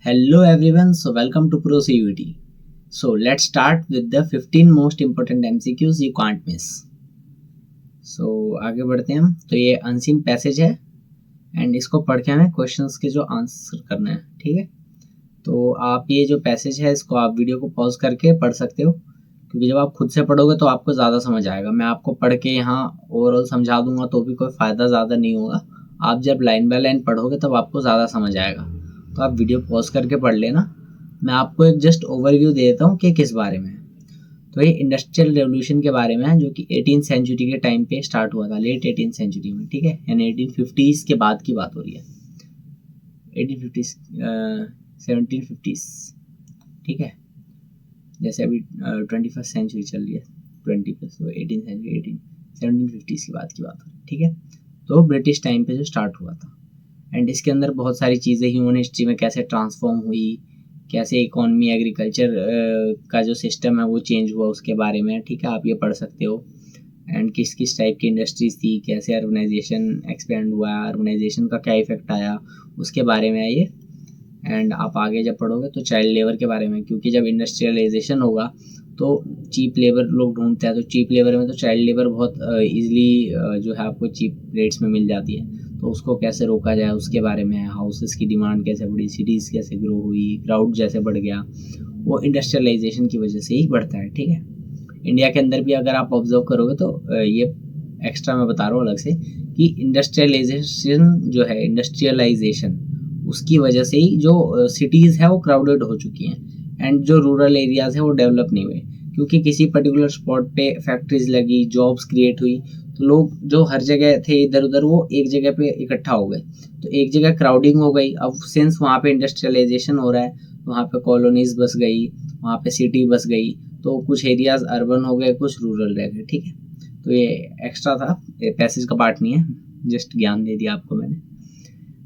Hello everyone, so welcome to Pro CUT. So let's start with the 15 most important MCQs you can't miss. So आगे बढ़ते हैं हम. तो ये unseen passage है एंड इसको पढ़ के हमें क्वेश्चंस के जो आंसर करना है. ठीक है, तो आप ये जो पैसेज है इसको आप वीडियो को पॉज करके पढ़ सकते हो, क्योंकि जब आप खुद से पढ़ोगे तो आपको ज़्यादा समझ आएगा. मैं आपको पढ़ के यहाँ ओवरऑल समझा दूंगा तो भी कोई फ़ायदा ज़्यादा नहीं होगा. आप जब लाइन बाय लाइन पढ़ोगे तब आपको ज़्यादा समझ आएगा. तो आप वीडियो पॉज करके पढ़ लेना. मैं आपको एक जस्ट ओवरव्यू दे देता हूँ कि किस बारे में है. तो ये इंडस्ट्रियल रेवोल्यूशन के बारे में है, जो कि 18th सेंचुरी के टाइम पे स्टार्ट हुआ था, लेट 18th सेंचुरी में. ठीक है, यानी 1850s के बाद की बात हो रही है. 1850s 1750s. ठीक है, जैसे अभी 21st सेंचुरी चल रही है, 20 तो 18th सेंचुरी 1750s की बात हो रही है. ठीक है, तो ब्रिटिश टाइम पे जो स्टार्ट हुआ था. एंड इसके अंदर बहुत सारी चीज़ें ह्यूमन हिस्ट्री में कैसे ट्रांसफॉर्म हुई, कैसे इकोनॉमी एग्रीकल्चर का जो सिस्टम है वो चेंज हुआ, उसके बारे में. ठीक है, आप ये पढ़ सकते हो. एंड किस किस टाइप की इंडस्ट्रीज थी, कैसे अर्बनाइजेशन एक्सपेंड हुआ, अर्बनाइजेशन का क्या इफेक्ट आया, उसके बारे में है ये. एंड आप आगे जब पढ़ोगे तो चाइल्ड लेबर के बारे में, क्योंकि जब इंडस्ट्रियलाइजेशन होगा तो चीप लेबर लोग ढूंढते हैं. तो चीप लेबर में तो चाइल्ड लेबर बहुत ईजिली जो है आपको चीप रेट्स में मिल जाती है. तो उसको कैसे रोका जाए उसके बारे में. हाउसेस की डिमांड कैसे बढ़ी, सिटीज़ कैसे ग्रो हुई, क्राउड जैसे बढ़ गया, वो इंडस्ट्रियलाइजेशन की वजह से ही बढ़ता है. ठीक है, इंडिया के अंदर भी अगर आप ऑब्जर्व करोगे तो ये एक्स्ट्रा मैं बता रहा हूँ अलग से कि इंडस्ट्रियलाइजेशन जो है, इंडस्ट्रियलाइजेशन उसकी वजह से ही जो सिटीज़ है वो क्राउडेड हो चुकी हैं एंड जो रूरल एरियाज़ है वो डेवलप नहीं हुए, क्योंकि किसी पर्टिकुलर स्पॉट पे फैक्ट्रीज लगी, जॉब्स क्रिएट हुई, तो लोग जो हर जगह थे इधर उधर वो एक जगह पे इकट्ठा हो गए. तो एक जगह क्राउडिंग हो गई. अब सिंस वहाँ पे इंडस्ट्रियलाइजेशन हो रहा है, वहाँ पे कॉलोनीज बस गई, वहाँ पे सिटी बस गई, तो कुछ एरियाज अर्बन हो गए, कुछ रूरल रह गए. ठीक है, तो ये एक्स्ट्रा था, ये पैसेज का पार्ट नहीं है, जस्ट ज्ञान दे दिया आपको मैंने.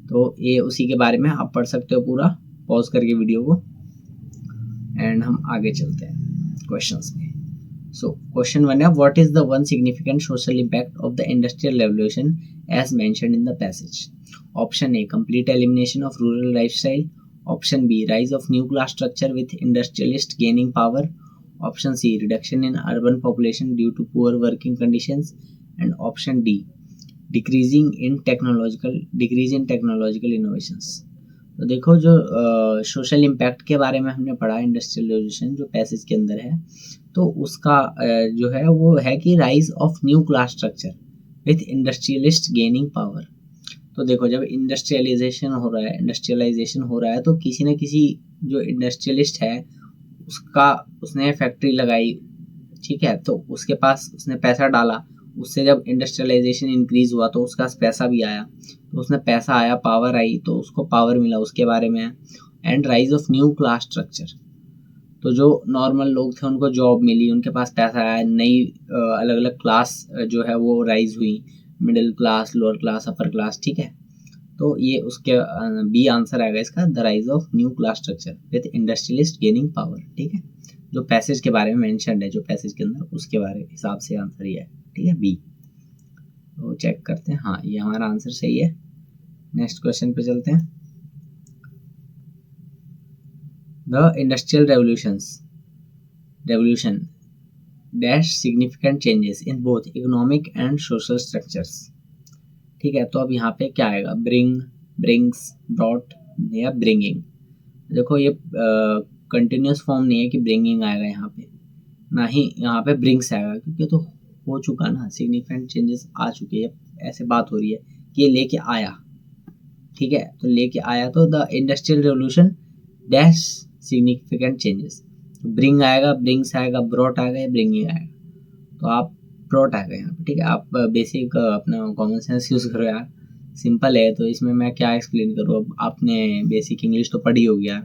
तो ये उसी के बारे में आप पढ़ सकते हो पूरा पॉज करके वीडियो को. एंड हम आगे चलते हैं क्वेश्चंस में. सो क्वेश्चन 1 है, what is the one significant social impact of the industrial revolution as mentioned in the passage. Option A, complete elimination of rural lifestyle. Option B, rise of new class structure with industrialist gaining power. Option C, reduction in urban population due to poor working conditions. And option D, decrease in technological innovations. तो देखो, जो social impact के बारे में हमने पढ़ा industrial revolution जो passage के अंदर है, तो उसका जो है वो है कि rise of new class structure with industrialist gaining power. तो देखो, जब इंडस्ट्रियलाइजेशन हो रहा है तो किसी न किसी जो इंडस्ट्रियलिस्ट है उसने फैक्ट्री लगाई. ठीक है, तो उसके पास उसने पैसा डाला, उससे जब इंडस्ट्रियलाइजेशन इंक्रीज हुआ तो उसका पैसा भी आया. तो उसने पैसा आया, पावर आई, तो उसको पावर मिला, उसके बारे में है. And rise of new class structure, तो जो नॉर्मल लोग थे उनको जॉब मिली, उनके पास पैसा आया, नई अलग अलग क्लास जो है वो राइज हुई, middle class, lower class, upper class. ठीक है, तो ये उसके बी आंसर आएगा इसका, the rise of new class structure with industrialist gaining power. ठीक है, जो पैसेज के बारे में मेंशन्ड है, जो पैसेज के अंदर, उसके बारे हिसाब से आंसर ये है. ठीक है, बी. तो चेक करते हैं, हाँ ये हमारा आंसर सही है. नेक्स्ट क्वेश्चन पे चलते हैं. The industrial revolution dash significant changes in both economic and social structures. ठीक है, तो अब यहाँ पे क्या आएगा, ब्रिंग, ब्रिंग्स, ब्रॉट या ब्रिंगिंग. देखो, ये कंटिन्यूस फॉर्म नहीं है कि ब्रिंगिंग आएगा यहाँ पे, ना ही यहाँ पे ब्रिंग्स आएगा, क्योंकि तो हो चुका ना, सिग्निफिकेंट चेंजेस आ चुके हैं. ऐसे बात हो रही है कि ये लेके आया. ठीक है, तो लेके आया, तो the industrial revolution dash significant changes. Bring आएगा, ब्रिंग्स आएगा, ब्रॉट आएगा या ब्रिंगिंग आएगा. तो आप ब्रॉट आएगा यहाँ पे. ठीक है, आप बेसिक अपना कॉमन सेंस यूज़ करो यार, सिंपल है. तो इसमें मैं क्या एक्सप्लेन करूँ, अब आपने बेसिक इंग्लिश तो पढ़ी होगी यार.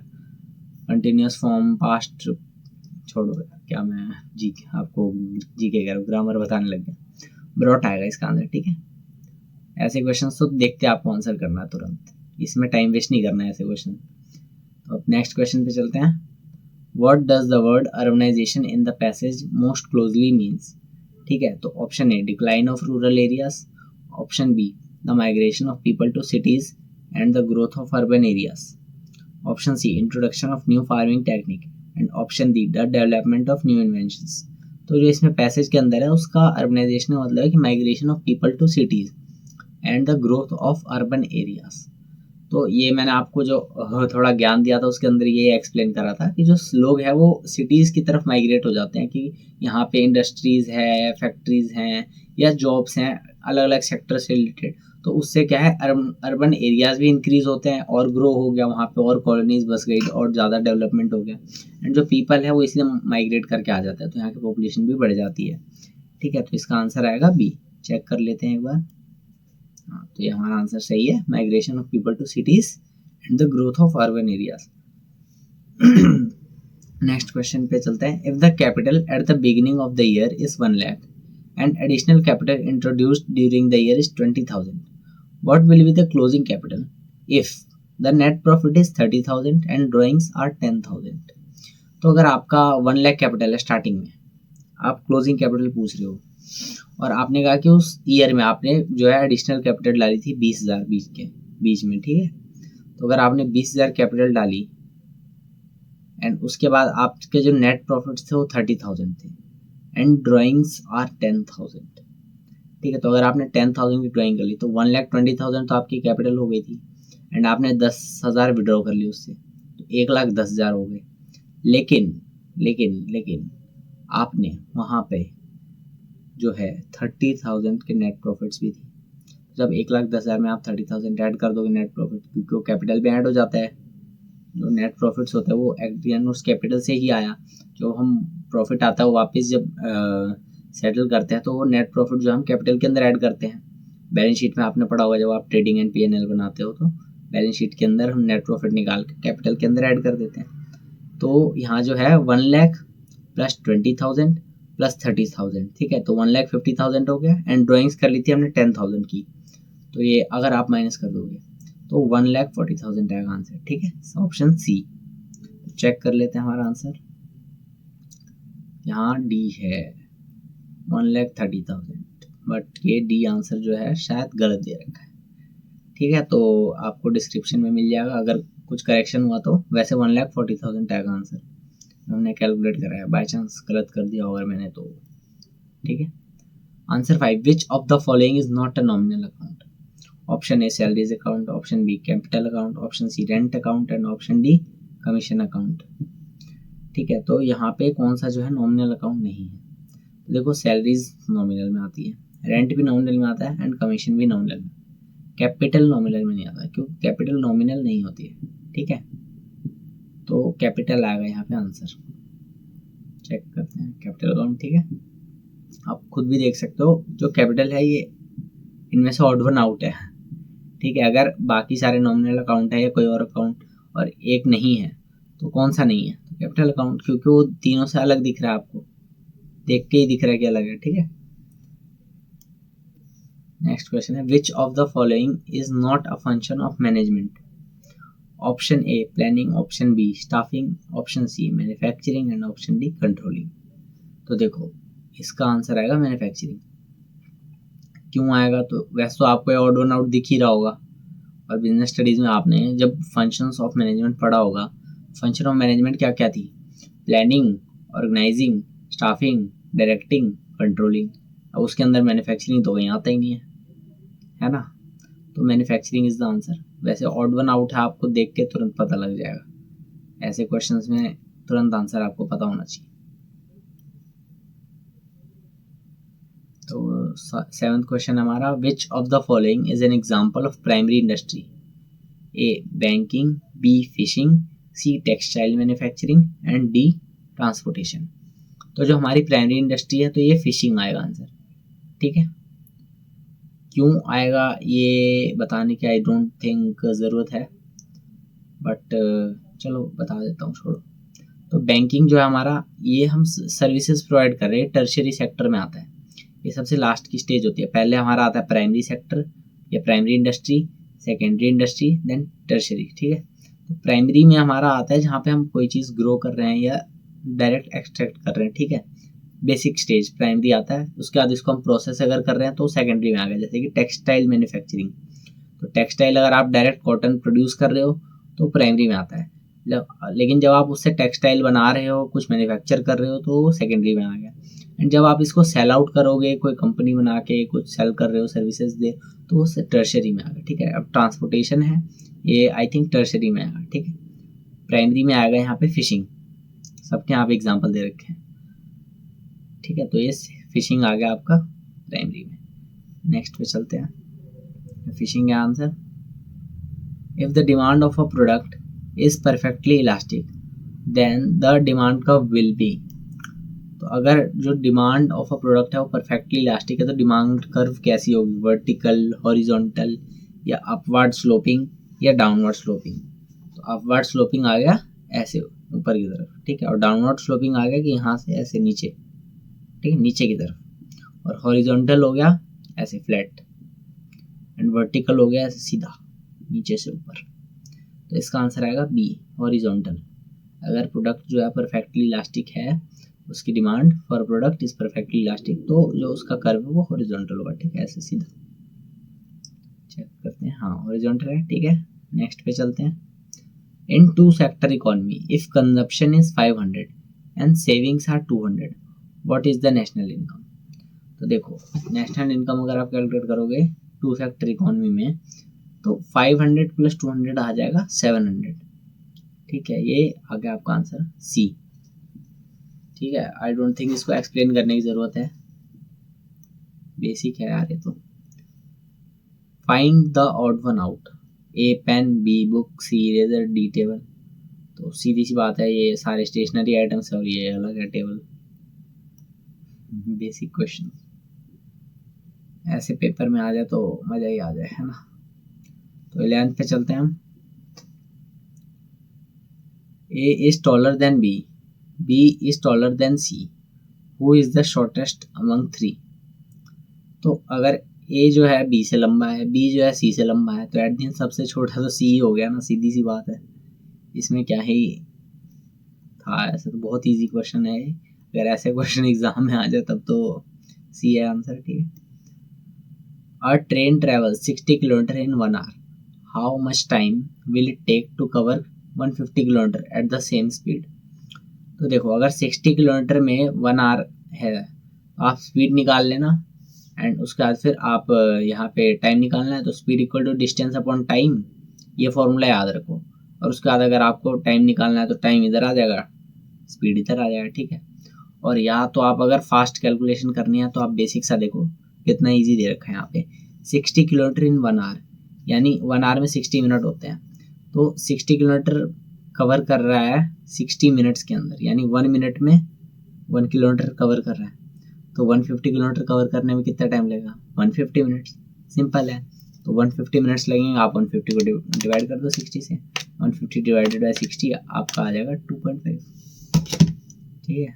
कंटिन्यूस फॉर्म, पास्ट छोड़ो यार, क्या मैं आपको जी के कह रहा हूँ, ग्रामर बताने लग गया. ब्रॉट आएगा इसका आंसर. ठीक है, ऐसे क्वेश्चन तो देखते आपको आंसर करना है तुरंत, इसमें टाइम वेस्ट नहीं करना है ऐसे क्वेश्चन. तो अब नेक्स्ट क्वेश्चन पे चलते हैं. What does the word urbanization in the passage most closely means? ठीक है, तो option A, decline of rural areas. Option B, the migration of people to cities and the growth of urban areas. Option C introduction of new farming technique and option D the development of new inventions. तो जो इसमें passage के अंदर है उसका urbanisation का मतलब है कि migration of people to cities and the growth of urban areas. तो ये मैंने आपको जो थोड़ा ज्ञान दिया था उसके अंदर ये एक्सप्लेन करा था कि जो लोग हैं वो सिटीज़ की तरफ माइग्रेट हो जाते हैं कि यहाँ पे इंडस्ट्रीज़ है, फैक्ट्रीज़ हैं या जॉब्स हैं अलग अलग सेक्टर से रिलेटेड, तो उससे क्या है अर्बन एरियाज़ भी इंक्रीज़ होते हैं और ग्रो हो गया वहाँ पे और कॉलोनीज बस गई और ज़्यादा डेवलपमेंट हो गया एंड जो पीपल है वो इसलिए माइग्रेट करके आ जाता है तो यहाँ की पॉपुलेशन भी बढ़ जाती है। ठीक है, तो इसका आंसर आएगा बी। चेक कर लेते हैं एक बार। हाँ, तो ये हमारा आंसर सही है, migration of people to cities and the growth of urban areas. Next question पे चलते हैं। If the capital at the beginning of the year is 1 lakh and additional capital introduced during the year is 20,000, what will be the closing capital if the net profit is 30,000 and drawings are 10,000। तो अगर आपका 1 lakh capital है starting में, आप closing capital पूछ रहे हो और आपने कहा कि उस ईयर में आपने जो है एडिशनल कैपिटल डाली थी 20,000 बीच में। ठीक है, तो अगर आपने 20,000 कैपिटल डाली एंड उसके बाद आपके जो नेट प्रॉफिट थे वो 30,000 थे एंड ड्राइंग्स आर 10,000। ठीक है, तो अगर आपने 10,000 की ड्राइंग कर ली तो 1,20,000 तो आपकी कैपिटल हो गई थी एंड आपने 10,000 विड्रॉ कर ली उससे, तो 1,10,000 हो गए। लेकिन आपने वहाँ पे जो है 30,000 के नेट प्रॉफिट्स भी थी। जब 1,10,000 में आप 30,000 ऐड कर दोगे नेट प्रॉफिट, क्योंकि वो कैपिटल भी ऐड हो जाता है। जो नेट प्रॉफिट्स होता है वो एट उस कैपिटल से ही आया। जो हम प्रॉफिट आता है वो वापस जब सेटल करते हैं तो वो नेट प्रॉफिट जो हम कैपिटल के अंदर ऐड करते हैं। बैलेंस शीट में आपने पढ़ा होगा जब आप ट्रेडिंग एंड P&L बनाते हो तो बैलेंस शीट के अंदर हम नेट प्रॉफिट निकाल के कैपिटल के अंदर ऐड कर देते हैं। तो यहाँ जो है 1 लाख प्लस 20,000 प्लस 30,000। ठीक है, तो 1,50,000 हो गया एंड ड्राइंग्स कर ली थी हमने 10,000 की, तो ये अगर आप माइनस कर दोगे तो 1,40,000 आएगा आंसर। ठीक है, ऑप्शन सी। तो चेक कर लेते हैं हमारा आंसर। यहाँ डी है 1,30,000, बट ये डी आंसर जो है शायद गलत दे रखा है। ठीक है, तो आपको डिस्क्रिप्शन में मिल जाएगा अगर कुछ करेक्शन हुआ तो। वैसे 1,40,000 आएगा आंसर, हमने कैलकुलेट कराया, बाय चांस गलत कर दिया होगा मैंने तो। ठीक है, answer 5, which of the following is not a nominal account. Option A salaries account, option B capital account, option C rent account and option D commission account. ठीक है, तो यहाँ पे कौन सा जो है नॉमिनल अकाउंट नहीं है। तो देखो सैलरीज नॉमिनल में आती है, रेंट भी नॉमिनल में आता है एंड कमीशन भी नॉमिनल में। कैपिटल नॉमिनल में नहीं आता क्योंकि कैपिटल नॉमिनल नहीं होती है। ठीक है, तो कैपिटल आएगा यहाँ पे आंसर। चेक करते हैं कैपिटल अकाउंट। ठीक है, आप खुद भी देख सकते हो जो कैपिटल है ये इनमें से ऑड वन आउट है। ठीक है, अगर बाकी सारे नॉमिनल अकाउंट है या कोई और अकाउंट और एक नहीं है तो कौन सा नहीं है, तो कैपिटल अकाउंट, क्योंकि वो तीनों से अलग दिख रहा है, आपको देख के ही दिख रहा है कि अलग है। ठीक है, नेक्स्ट क्वेश्चन है which of the following is not a function of management. Option A planning, option B staffing, option C manufacturing and option D controlling. तो देखो इसका आंसर आएगा मैन्युफैक्चरिंग। क्यों आएगा, तो वैसे तो आपको ऑड वन आउट दिख ही रहा होगा और बिजनेस स्टडीज में आपने जब फंक्शंस ऑफ मैनेजमेंट पढ़ा होगा, फंक्शन ऑफ मैनेजमेंट क्या क्या थी, planning, organising, staffing, directing, controlling. अब उसके अंदर मैन्युफैक्चरिंग तो कहीं आता ही नहीं है ना, तो मैन्युफैक्चरिंग इज द आंसर। वैसे ऑड वन आउट है, आपको देख के तुरंत पता लग जाएगा, ऐसे क्वेश्चंस में तुरंत आंसर आपको पता होना चाहिए। तो 7th क्वेश्चन हमारा, which of the following is an example of primary industry. A banking, B fishing, C textile manufacturing and D transportation. तो जो हमारी प्राइमरी इंडस्ट्री है तो ये फिशिंग आएगा आंसर। ठीक है, क्यों आएगा ये बताने की आई डोंट थिंक ज़रूरत है, बट चलो बता देता हूँ, छोड़ो। तो बैंकिंग जो है हमारा, ये हम सर्विसेज प्रोवाइड कर रहे हैं, टर्शियरी सेक्टर में आता है, ये सबसे लास्ट की स्टेज होती है। पहले हमारा आता है प्राइमरी सेक्टर या primary industry, secondary industry, then tertiary. ठीक है, तो प्राइमरी में हमारा आता है जहाँ पे हम कोई चीज़ ग्रो कर रहे हैं या डायरेक्ट एक्सट्रैक्ट कर रहे हैं। ठीक है, बेसिक स्टेज प्राइमरी आता है, उसके बाद इसको हम प्रोसेस अगर कर रहे हैं तो सेकेंडरी में आ गया, जैसे कि टेक्सटाइल मैन्युफैक्चरिंग। तो टेक्सटाइल अगर आप डायरेक्ट कॉटन प्रोड्यूस कर रहे हो तो प्राइमरी में आता है, लेकिन जब आप उससे टेक्सटाइल बना रहे हो, कुछ मैन्युफैक्चर कर रहे हो, तो वो सेकेंडरी में आ गया। एंड जब आप इसको सेल आउट करोगे, कोई कंपनी बना के कुछ सेल कर रहे हो, सर्विसेज दे, तो वो टर्शरी में आ गया। ठीक है, अब ट्रांसपोर्टेशन है, ये आई थिंक टर्शरी में आएगा। ठीक है, प्राइमरी में आएगा यहाँ पे फिशिंग, सबके यहाँ पे एग्जाम्पल दे रखे हैं। ठीक है, तो ये फिशिंग आ गया आपका प्राइमरी में। नेक्स्ट पे चलते हैं, फिशिंग है answer. If the demand of a product is perfectly elastic then the demand curve will be. तो अगर जो डिमांड ऑफ अ प्रोडक्ट है वो परफेक्टली इलास्टिक है, तो डिमांड कर्व कैसी होगी? वर्टिकल, हॉरिजॉन्टल, या अपवर्ड स्लोपिंग, या डाउनवर्ड स्लोपिंग? तो अपवर्ड स्लोपिंग आ गया ऐसे ऊपर की तरफ। ठीक है, और डाउनवर्ड स्लोपिंग आ गया कि यहाँ से ऐसे नीचे। ठीक है, नीचे की तरफ। और हॉरिजॉन्टल हो गया ऐसे फ्लैट, एंड वर्टिकल हो गया ऐसे सीधा नीचे से ऊपर। तो इसका आंसर आएगा बी, हॉरिजॉन्टल। अगर प्रोडक्ट जो है परफेक्टली इलास्टिक है, उसकी demand for product is perfectly elastic, तो जो उसका कर्व है वो हॉरिजॉन्टल होगा। ठीक है, ऐसे सीधा। चेक करते हैं, हाँ हॉरिजॉन्टल है। ठीक है, नेक्स्ट पे चलते हैं। In two sector economy if consumption is 500 and savings are 200, what is the national income? तो देखो, नेशनल इनकम अगर आप कैलकुलेट करोगे टू सेक्टर इकोनॉमी में, तो 500 प्लस 200 आ जाएगा 700। ठीक है, ये आ गया आपका आंसर सी। ठीक है, आई डोंट थिंक इसको एक्सप्लेन करने की जरूरत है, बेसिक है यार ये तो। Find the odd one out, A pen, B book, C eraser, D table. तो सीधी सी बात है, ये सारे स्टेशनरी आइटम्स है और ये अलग है टेबल। बेसिक क्वेश्चन ऐसे पेपर में आ जाए तो मजा ही आ जाए, है ना। तो 11th पे चलते हैं हम। A is taller than B, B is taller than C, who is the shortest among three? तो अगर ए जो है बी से लंबा है, बी जो है सी से लंबा है, तो एट द एंड सबसे छोटा तो सी हो गया ना, सीधी सी बात है। इसमें क्या ही था, ऐसे तो बहुत इजी क्वेश्चन है। अगर ऐसे क्वेश्चन एग्जाम में आ जाए तब तो सी है आंसर। ठीक है, a train travels 60 kilometre in 1 hour, how much time will it take to cover 150 kilometre at the same speed? तो देखो, अगर 60 किलोमीटर में 1 आवर है, तो आप स्पीड निकाल लेना, एंड उसके बाद फिर आप यहाँ पे टाइम निकालना है, तो speed equal to distance upon time, ये फॉर्मूला याद रखो। और उसके बाद अगर आपको टाइम निकालना है तो टाइम इधर आ जाएगा, स्पीड इधर आ जाएगा। ठीक है, और या तो आप अगर फास्ट कैलकुलेशन करनी है तो आप बेसिक सा देखो कितना इजी दे रखा है यहाँ पे, 60 किलोमीटर इन 1 आवर, यानी 1 आवर में 60 मिनट होते हैं। तो 60 किलोमीटर कवर कर रहा है 60 मिनट्स के अंदर, यानी 1 मिनट में 1 किलोमीटर कवर कर रहा है। तो 150 किलोमीटर कवर करने में कितना टाइम लगेगा? 150 मिनट्स। सिंपल है, तो 150 मिनट्स लगेंगे। आप 150 को डिवाइड कर दो 60 से, 150 डिवाइडेड बाई 60 आपका आ जाएगा 2.5। ठीक है,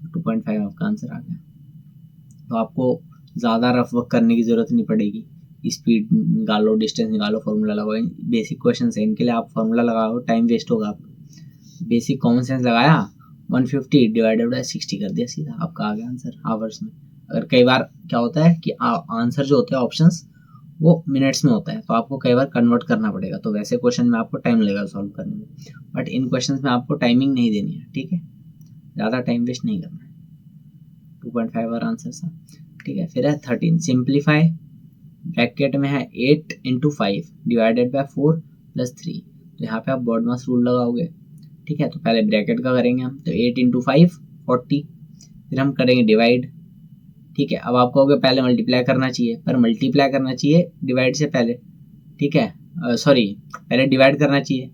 2.5 आपका आंसर आ गया। तो आपको ज़्यादा रफ वर्क करने की ज़रूरत नहीं पड़ेगी, स्पीड निकालो, डिस्टेंस निकालो, फॉर्मूला लगाओ। बेसिक क्वेश्चन है, इनके लिए आप फॉर्मूला लगाओ, टाइम वेस्ट होगा आपका। बेसिक कॉमन सेंस लगाया, 150 डिवाइडेड बाई 60 कर दिया, सीधा आपका आ गया आंसर आवर्स में। अगर कई बार क्या होता है कि आंसर जो होते हैं ऑप्शंस वो मिनट्स में होता है, तो आपको कई बार कन्वर्ट करना पड़ेगा, तो वैसे क्वेश्चन में आपको टाइम लगेगा सॉल्व करने में। बट इन क्वेश्चन में आपको टाइमिंग नहीं देनी है। ठीक है, ज़्यादा टाइम वेस्ट नहीं करना है। 2.5 और आंसर था। ठीक है, फिर है 13, सिंप्लीफाई। ब्रैकेट में है 8 इंटू 5 डिवाइडेड बाई 4 प्लस 3। तो यहाँ पे आप बॉडमास रूल लगाओगे। ठीक है, तो पहले ब्रैकेट का करेंगे हम, तो 8 इंटू 5 40, फिर हम करेंगे डिवाइड। ठीक है, अब आप कहोगे पहले मल्टीप्लाई करना चाहिए, पर मल्टीप्लाई करना चाहिए डिवाइड से पहले। ठीक है, सॉरी, पहले डिवाइड करना चाहिए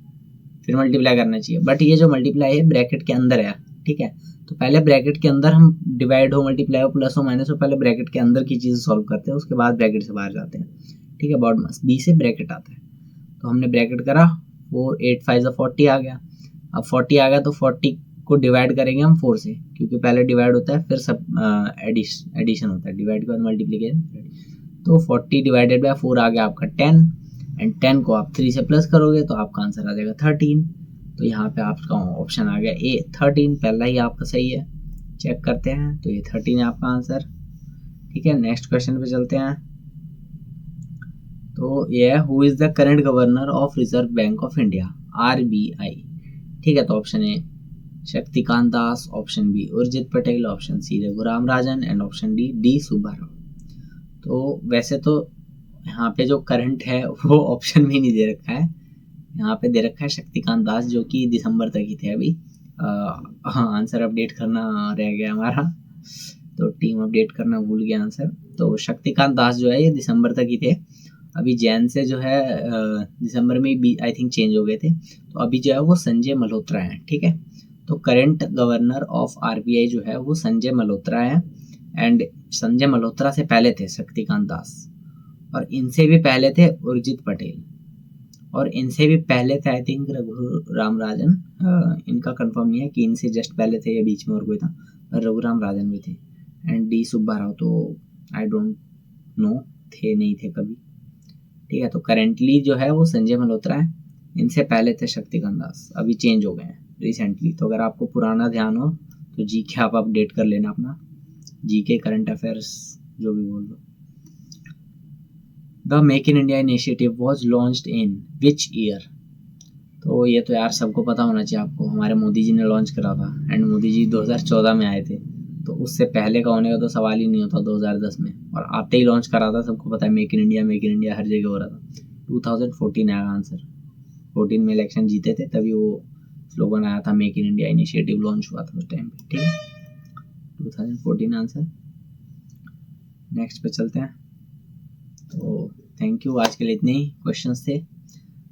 फिर मल्टीप्लाई करना चाहिए, बट ये जो मल्टीप्लाई है ब्रैकेट के अंदर है। ठीक है, तो पहले ब्रैकेट के अंदर हम डिवाइड हो, मल्टीप्लाई हो, प्लस हो, माइनस हो, पहले ब्रैकेट के अंदर की चीज़ सॉल्व करते हैं, उसके बाद ब्रैकेट से बाहर जाते हैं। ठीक है, बॉड मास बी से ब्रैकेट आता है, तो हमने ब्रैकेट करा, 4 8 5 40 आ गया। अब 40 आ गया तो 40 को डिवाइड करेंगे हम 4 से, क्योंकि पहले डिवाइड होता है फिर सब एडिशन होता है, डिवाइड के बाद मल्टीप्लीकेशन। तो 40 डिवाइडेड बाई 4 आ गया आपका 10, एंड 10 को आप 3 से प्लस करोगे तो आपका आंसर आ जाएगा 13। तो यहाँ पे आपका ऑप्शन आ गया ए 13, पहला ही आपका सही है। चेक करते हैं, तो ये 13 है आपका आंसर। ठीक है, नेक्स्ट क्वेश्चन पे चलते हैं। तो ये है, who is the current governor of Reserve Bank of India, RBI? ठीक है, तो option A Shaktikanta Das, option B Urjit Patel, option C Raghuram Rajan and option D Subba Rao. तो वैसे तो यहाँ पे जो करंट है वो ऑप्शन में नहीं दे रखा है, यहाँ पे दे रखा है शक्तिकांत दास जो कि दिसंबर तक ही थे अभी। हाँ, आंसर अपडेट करना रह गया हमारा, तो टीम अपडेट करना भूल गया आंसर। तो शक्तिकांत दास जो है ये दिसंबर तक ही थे, अभी जैन से जो है दिसंबर में भी आई थिंक चेंज हो गए थे। तो अभी जो है वो संजय मल्होत्रा हैं, ठीक है। तो करंट गवर्नर ऑफ आरबीआई जो है वो संजय मल्होत्रा है, एंड संजय मल्होत्रा से पहले थे शक्तिकांत दास, और इनसे भी पहले थे उर्जित पटेल, और इनसे भी पहले थे आई थिंक रघुराम राजन। इनका कंफर्म नहीं है कि इनसे जस्ट पहले थे या बीच में और कोई था, रघुराम राजन भी थे, एंड डी सुब्बा राव तो आई डोंट नो, थे नहीं थे कभी, ठीक है। तो करेंटली जो है वो संजय मल्होत्रा है, इनसे पहले थे शक्तिकांत दास, अभी चेंज हो गए हैं रिसेंटली। तो अगर आपको पुराना ध्यान हो तो जीके आप अपडेट कर लेना अपना, जीके करंट अफेयर्स जो भी बोल दो। The make in India initiative was launched in which year? तो ये तो यार सबको पता होना चाहिए आपको, हमारे मोदी जी ने लॉन्च करा था, एंड मोदी जी 2014 में आए थे, तो उससे पहले का होने का तो सवाल ही नहीं होता 2010 में, और आते ही लॉन्च करा था, सबको पता है मेक इन इंडिया हर जगह हो रहा था। 2014 आया आंसर, 14 में इलेक्शन जीते थे तभी वो स्लोगन आया था, make in India initiative launch हुआ था उस टाइम पे, ठीक है। 2014 आंसर। नेक्स्ट पे चलते हैं। तो थैंक यू, आज के लिए इतने ही क्वेश्चंस थे,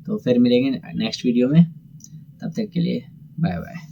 तो फिर मिलेंगे नेक्स्ट वीडियो में, तब तक के लिए बाय बाय।